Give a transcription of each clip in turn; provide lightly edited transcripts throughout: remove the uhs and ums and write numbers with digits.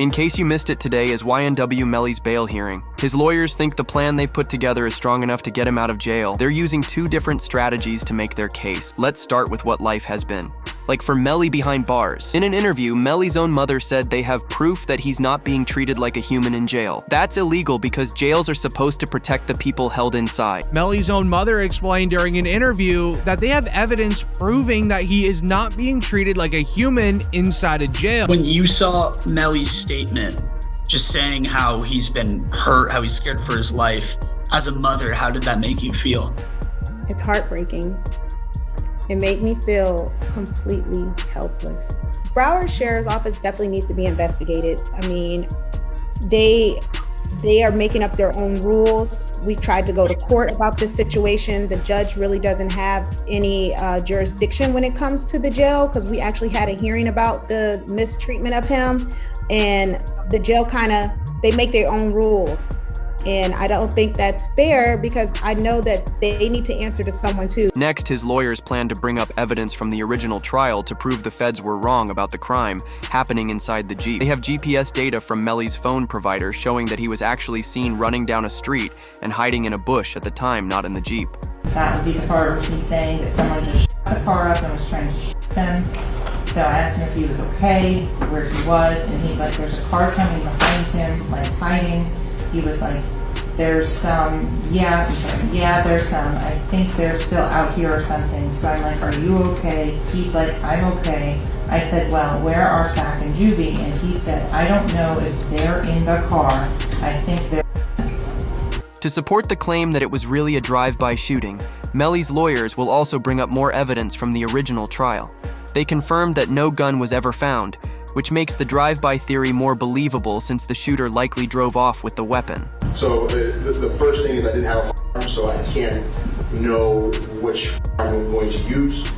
In case you missed it, today is YNW Melly's bail hearing. His lawyers think the plan they've put together is strong enough to get him out of jail. They're using two different strategies to make their case. Let's start with what life has been. Like for Melly behind bars. In an interview, Melly's own mother said they have proof that he's not being treated like a human in jail. That's illegal because jails are supposed to protect the people held inside. Melly's own mother explained during an interview that they have evidence proving that he is not being treated like a human inside a jail. When you saw Melly's statement, just saying how he's been hurt, how he's scared for his life, as a mother, how did that make you feel? It's heartbreaking. It made me feel completely helpless. Broward Sheriff's Office definitely needs to be investigated. I mean, they are making up their own rules. We tried to go to court about this situation. The judge really doesn't have any jurisdiction when it comes to the jail, because we actually had a hearing about the mistreatment of him, and the jail they make their own rules. And I don't think that's fair, because I know that they need to answer to someone too. Next, his lawyers plan to bring up evidence from the original trial to prove the feds were wrong about the crime happening inside the Jeep. They have GPS data from Melly's phone provider showing that he was actually seen running down a street and hiding in a bush at the time, not in the Jeep. That would be the part where he's saying that someone just shot the car up and was trying to shoot him. So I asked him if he was okay, where he was, and he's like, there's a car coming behind him, like hiding. He was like, there's some, there's some. I think they're still out here or something. So I'm like, are you okay? He's like, I'm okay. I said, well, where are Sack and Juvie? And he said, I don't know if they're in the car. I think they're... To support the claim that it was really a drive-by shooting, Melly's lawyers will also bring up more evidence from the original trial. They confirmed that no gun was ever found, which makes the drive-by theory more believable since the shooter likely drove off with the weapon. So the first thing is I didn't have a firearm, so I can't know which firearm I'm going to use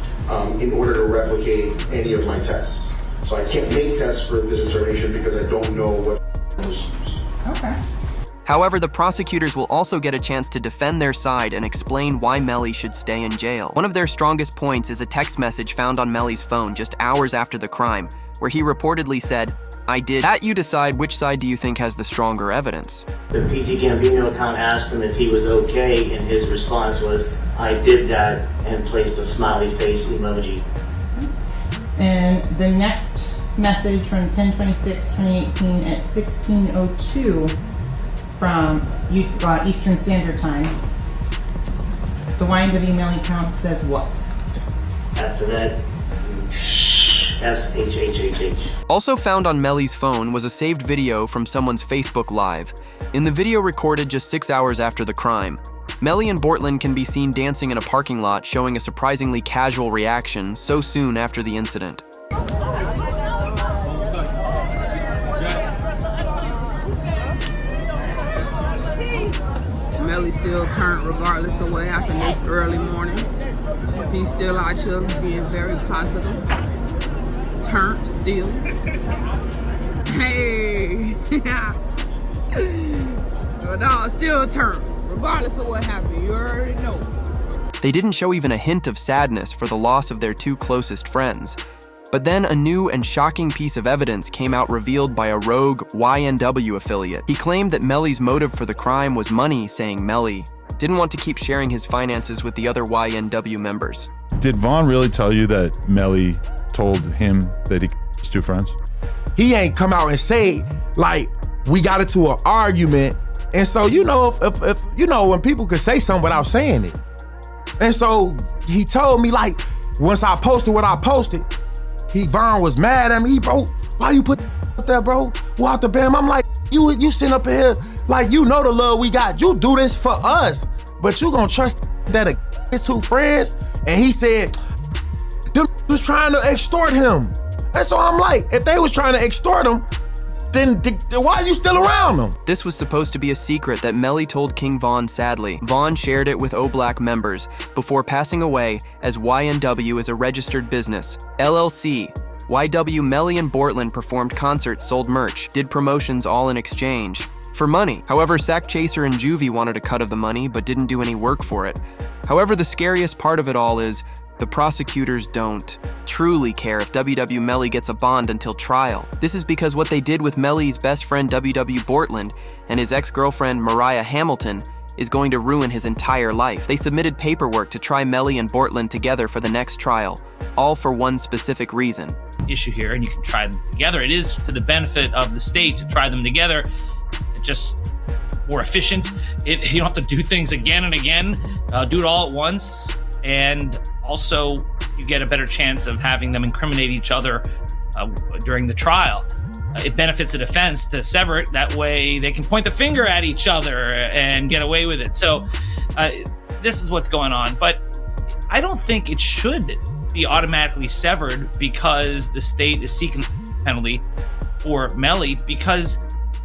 in order to replicate any of my tests. So I can't make tests for this determination because I don't know what firearm was used. Okay. However, the prosecutors will also get a chance to defend their side and explain why Melly should stay in jail. One of their strongest points is a text message found on Melly's phone just hours after the crime, where he reportedly said, I did that. You decide which side do you think has the stronger evidence. The PC Gambino account asked him if he was okay, and his response was, I did that, and placed a smiley face emoji. And the next message from 10/26/2018 at 16:02 from Eastern Standard Time. The YNW Melly account says what? After that, SHHHH. Also found on Melly's phone was a saved video from someone's Facebook Live. In the video recorded just 6 hours after the crime, Melly and Bortland can be seen dancing in a parking lot, showing a surprisingly casual reaction so soon after the incident. Melly still turned regardless of what happened this early morning. He's still out here being very positive. Turned still. Hey! But no, still turned, regardless of what happened. You already know. They didn't show even a hint of sadness for the loss of their two closest friends. But then a new and shocking piece of evidence came out revealed by a rogue YNW affiliate. He claimed that Melly's motive for the crime was money, saying Melly didn't want to keep sharing his finances with the other YNW members. Did Vaughn really tell you that Melly told him that he was two friends? He ain't come out and say, like, we got into an argument. And so, you know, if you know, when people could say something without saying it. And so he told me, like, once I posted what I posted, Vaughn was mad at me. Bro, why you put up there, bro? Walk the bam. I'm like, you sitting up here, like, you know the love we got. You do this for us, but you gonna trust that his two friends? And he said, them was trying to extort him. And so I'm like, if they was trying to extort him, then why are you still around them? This was supposed to be a secret that Melly told King Von. Sadly, Vaughn shared it with OBlack members before passing away, as YNW is a registered business. LLC, YW Melly and Bortland performed concerts, sold merch, did promotions, all in exchange for money. However, Sack Chaser and Juvie wanted a cut of the money but didn't do any work for it. However, the scariest part of it all is The prosecutors don't truly care if YNW Melly gets a bond until trial. This is because what they did with Melly's best friend WW Bortland and his ex-girlfriend Mariah Hamilton is going to ruin his entire life. They submitted paperwork to try Melly and Bortland together for the next trial, all for one specific reason. Issue here, and you can try them together. It is to the benefit of the state to try them together. It's just more efficient. You don't have to do things again and again. Do it all at once, and also you get a better chance of having them incriminate each other during the trial. It benefits the defense to sever it. That way they can point the finger at each other and get away with it. So this is what's going on. But I don't think it should be automatically severed because the state is seeking a penalty for Melly, because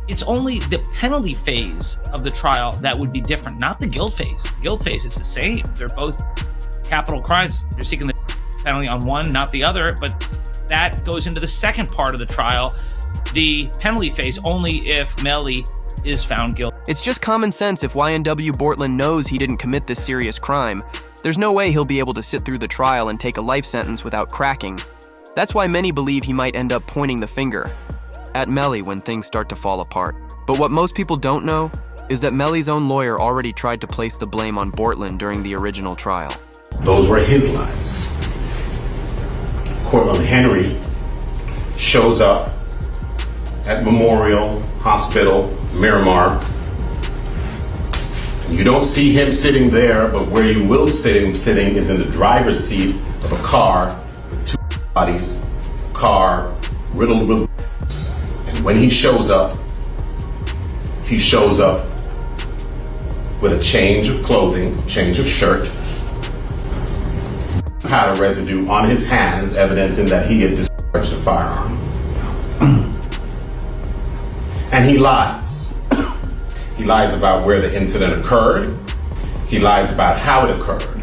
it's only the penalty phase of the trial that would be different, not the guilt phase. The guilt phase is the same. They're both capital crimes. You're seeking the penalty on one, not the other, but that goes into the second part of the trial, the penalty phase, only if Melly is found guilty. It's just common sense. If YNW Bortland knows he didn't commit this serious crime, there's no way he'll be able to sit through the trial and take a life sentence without cracking. That's why many believe he might end up pointing the finger at Melly when things start to fall apart. But what most people don't know is that Melly's own lawyer already tried to place the blame on Bortland during the original trial. Those were his lies. Cortland Henry shows up at Memorial Hospital, Miramar. You don't see him sitting there, but where you will see him sitting is in the driver's seat of a car with two bodies, a car riddled with bullets. And when he shows up with a change of clothing, change of shirt, powder residue on his hands, evidencing that he had discharged a firearm. And he lies. He lies about where the incident occurred. He lies about how it occurred.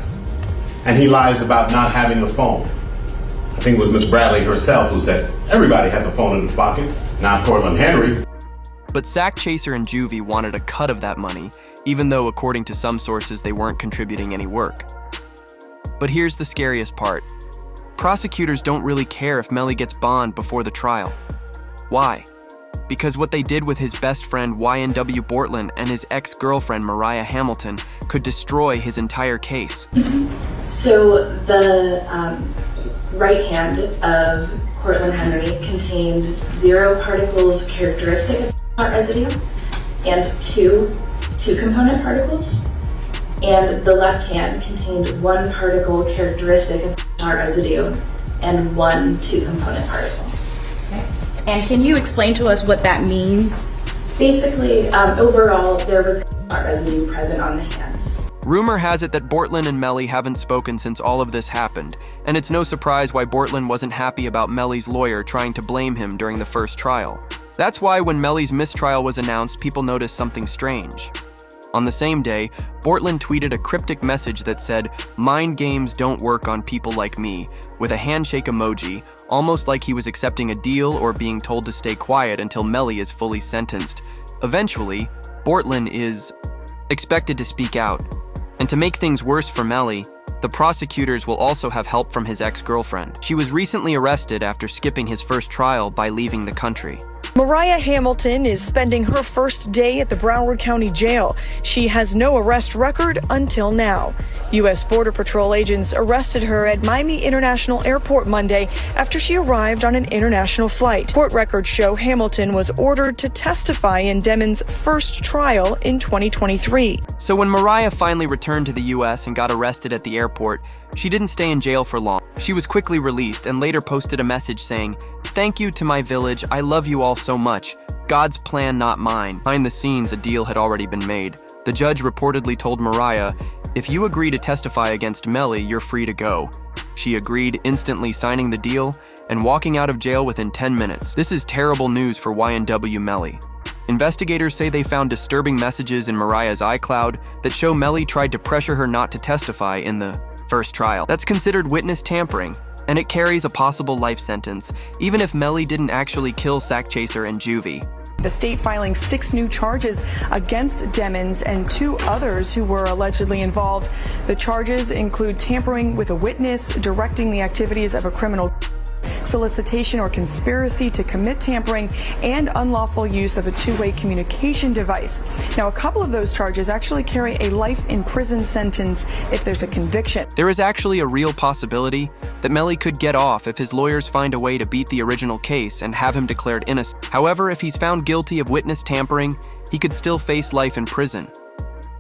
And he lies about not having a phone. I think it was Miss Bradley herself who said, everybody has a phone in the pocket, not Cortland Henry. But Sack Chaser and Juvie wanted a cut of that money, even though according to some sources they weren't contributing any work. But here's the scariest part. Prosecutors don't really care if Melly gets bond before the trial. Why? Because what they did with his best friend YNW Bortland and his ex-girlfriend Mariah Hamilton could destroy his entire case. So the right hand of Cortland Henry contained 0 particles characteristic of heart residue and two component particles. And the left hand contained 1 particle characteristic of heart residue and 1 2-component particle. And can you explain to us what that means? Basically, overall, there was heart residue present on the hands. Rumor has it that Bortland and Melly haven't spoken since all of this happened, and it's no surprise why Bortland wasn't happy about Melly's lawyer trying to blame him during the first trial. That's why when Melly's mistrial was announced, people noticed something strange. On the same day, Bortland tweeted a cryptic message that said, "Mind games don't work on people like me," with a handshake emoji, almost like he was accepting a deal or being told to stay quiet until Melly is fully sentenced. Eventually, Bortland is expected to speak out. And to make things worse for Melly, the prosecutors will also have help from his ex-girlfriend. She was recently arrested after skipping his first trial by leaving the country. Mariah Hamilton is spending her first day at the Broward County Jail. She has no arrest record until now. U.S. Border Patrol agents arrested her at Miami International Airport Monday after she arrived on an international flight. Court records show Hamilton was ordered to testify in Demon's first trial in 2023. So when Mariah finally returned to the U.S. and got arrested at the airport, she didn't stay in jail for long. She was quickly released and later posted a message saying, "Thank you to my village. I love you all so much. God's plan, not mine." Behind the scenes, a deal had already been made. The judge reportedly told Mariah, "If you agree to testify against Melly, you're free to go." She agreed, instantly signing the deal and walking out of jail within 10 minutes. This is terrible news for YNW Melly. Investigators say they found disturbing messages in Mariah's iCloud that show Melly tried to pressure her not to testify in the first trial. That's considered witness tampering. and it carries a possible life sentence, even if Melly didn't actually kill Sackchaser and Juvie. The state filing 6 new charges against Demmons and 2 others who were allegedly involved. The charges include tampering with a witness, directing the activities of a criminal, solicitation or conspiracy to commit tampering, and unlawful use of a two-way communication device. Now, a couple of those charges actually carry a life in prison sentence if there's a conviction. There is actually a real possibility that Melly could get off if his lawyers find a way to beat the original case and have him declared innocent. However, if he's found guilty of witness tampering, he could still face life in prison.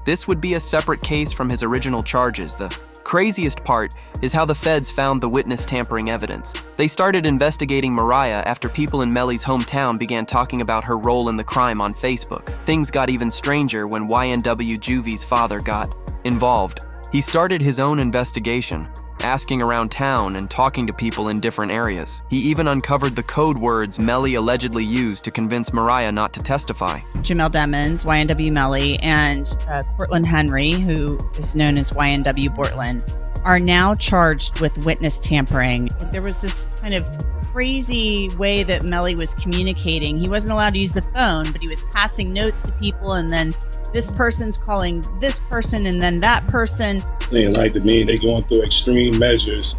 This would be a separate case from his original charges. The craziest part is how the feds found the witness tampering evidence. They started investigating Mariah after people in Melly's hometown began talking about her role in the crime on Facebook. Things got even stranger when YNW Juvie's father got involved. He started his own investigation, asking around town and talking to people in different areas. He even uncovered the code words Melly allegedly used to convince Mariah not to testify. Jamel Demmons, YNW Melly, and Cortland Henry, who is known as YNW Portland, are now charged with witness tampering. There was this kind of crazy way that Melly was communicating. He wasn't allowed to use the phone, but he was passing notes to people, and then this person's calling this person and then that person. Like to me, they going through extreme measures,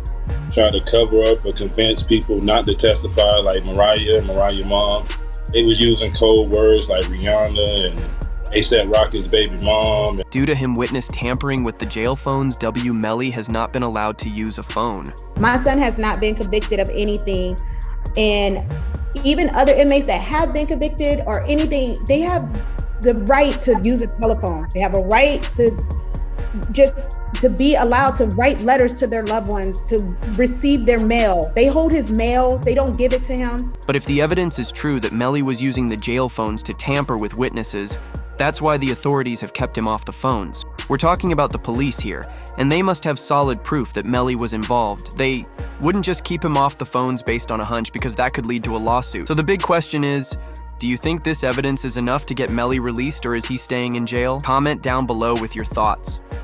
trying to cover up or convince people not to testify, like Mariah mom. They was using code words like Rihanna and A$AP Rocky's baby mom. Due to him witness tampering with the jail phones, W. Melly has not been allowed to use a phone. My son has not been convicted of anything, and even other inmates that have been convicted or anything, they have the right to use a telephone. They have a right to be allowed to write letters to their loved ones, to receive their mail. They hold his mail, they don't give it to him. But if the evidence is true that Melly was using the jail phones to tamper with witnesses, that's why the authorities have kept him off the phones. We're talking about the police here, and they must have solid proof that Melly was involved. They wouldn't just keep him off the phones based on a hunch, because that could lead to a lawsuit. So the big question is, do you think this evidence is enough to get Melly released, or is he staying in jail? Comment down below with your thoughts.